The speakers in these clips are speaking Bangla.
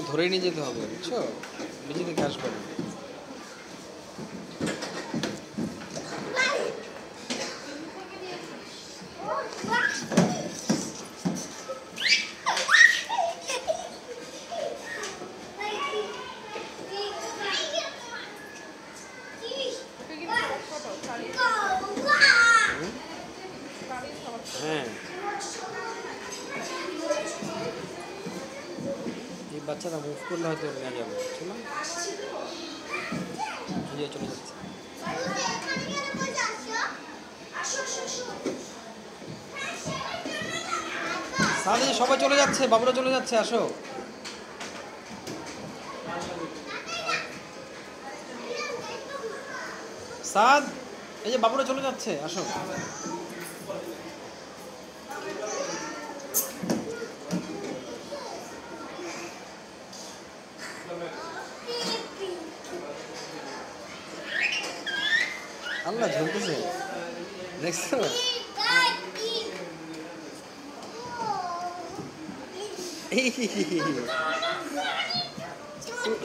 ধরে নিয়ে যেতে হবে, বুঝছো? নিজে থেকে আসবে না। হ্যাঁ, এই বাচ্চারা মুভ করলে হয়তো নেওয়া যাবে, বুঝছো না? চলে যাচ্ছে। সাদে সবাই চলে যাচ্ছে, বাবুরা চলে যাচ্ছে, আসো। সাদ, এই যে বাবুরা চলে যাচ্ছে, আসো। আল্লাহ ঝুলতেছে, দেখছো?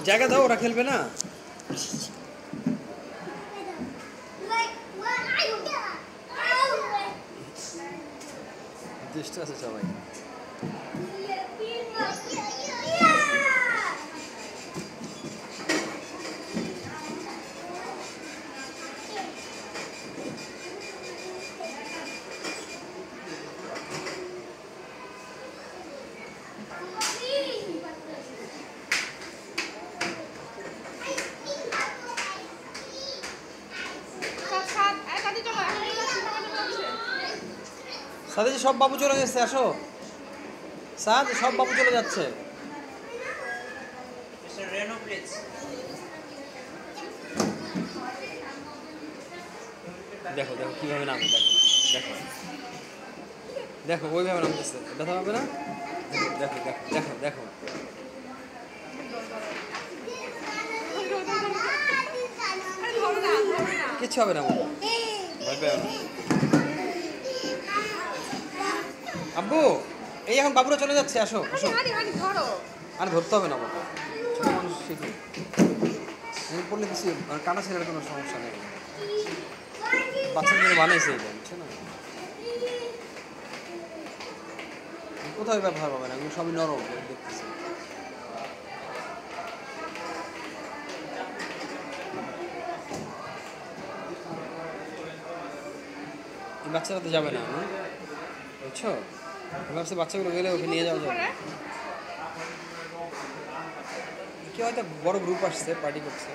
জায়গা দাও, ওরা খেলবে না। দুষ্ট আছে সবাই। সাদে সব বাবু চলে গেছে, আসো। সাদ, সব বাবু চলে যাচ্ছে। দেখো দেখো কিভাবে নামে, দেখো দেখো দেখো, ওইভাবে নামতেছে, ব্যথা পাবে না? দেখো দেখো দেখো দেখো, কিচ্ছু হবে না, ভয় পেও না। আব্বু, এই এখন বাবুরা চলে যাচ্ছে, আসো আসো। আর ধরতে হবে না বাবা, ছোট মানুষ শিখে পড়লে কিছু কাটা ছেড়ে কোনো সমস্যা নেই। বাচ্চার জন্য বানাইছে এটা, বুঝছো না? কোথায় ব্যবহার পাবে না, এগুলো সবই নরম দেখতেছি। বাচ্চারা তো যাবে না, বুঝছো? ভাবছি বাচ্চাগুলো গেলে ওকে নিয়ে যাওয়া যাবে। কেউ হয়তো বড় গ্রুপ আসছে, পার্টি করছে।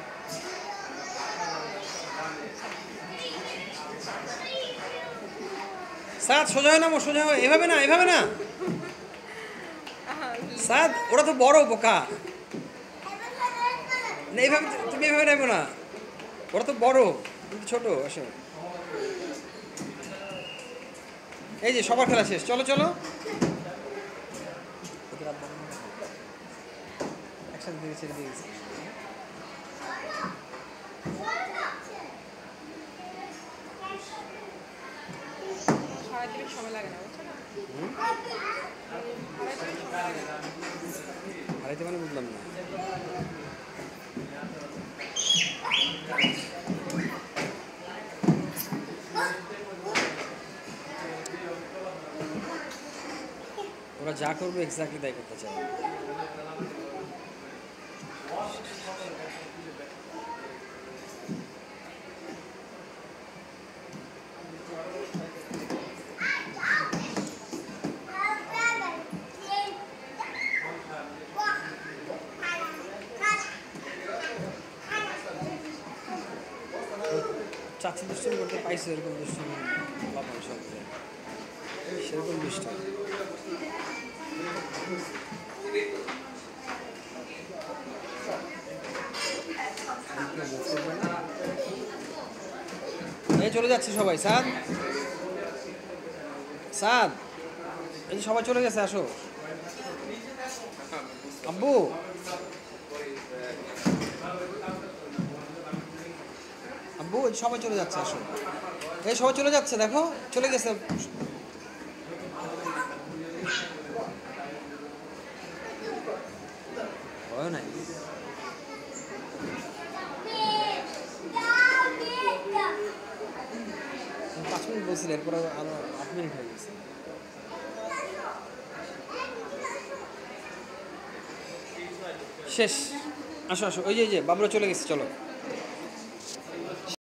সাদ, সোজা হয় না, সোজা হয়, এভাবে না, এভাবে না। সাদ, ওরা তো বড় বোকা, না এইভাবে, তুমি এভাবে নেবো না, ওরা তো বড়, কিন্তু ছোট। আসো, এই যে সবার খেলা শেষ, চলো চলো। একসাথে দিয়ে ছেড়ে দিয়েছি। হারাইতে মানে বুঝলাম না। ওরা যা করবে এক্স্যাক্টলি তাই করতে চায়। চাচি দুষ্টুমি করতে পাইছে, এরকম দুষ্টুমি বাবা সব সেরকম দুষ্ট। এই চলে যাচ্ছে সবাই। সাদ, সাদ, এই সবাই চলে গেছে, আসো। আব্বু, আব্বু, সবাই চলে যাচ্ছে, আসো। এই সবাই চলে যাচ্ছে, দেখো চলে গেছে। হয় নাই। 5 মিনিট বলছিল, এরপর আরো 8 মিনিট হয়ে গেছে। শেষ। আসো আসো, ওই যে বাবুরা চলে গেছে, চলো।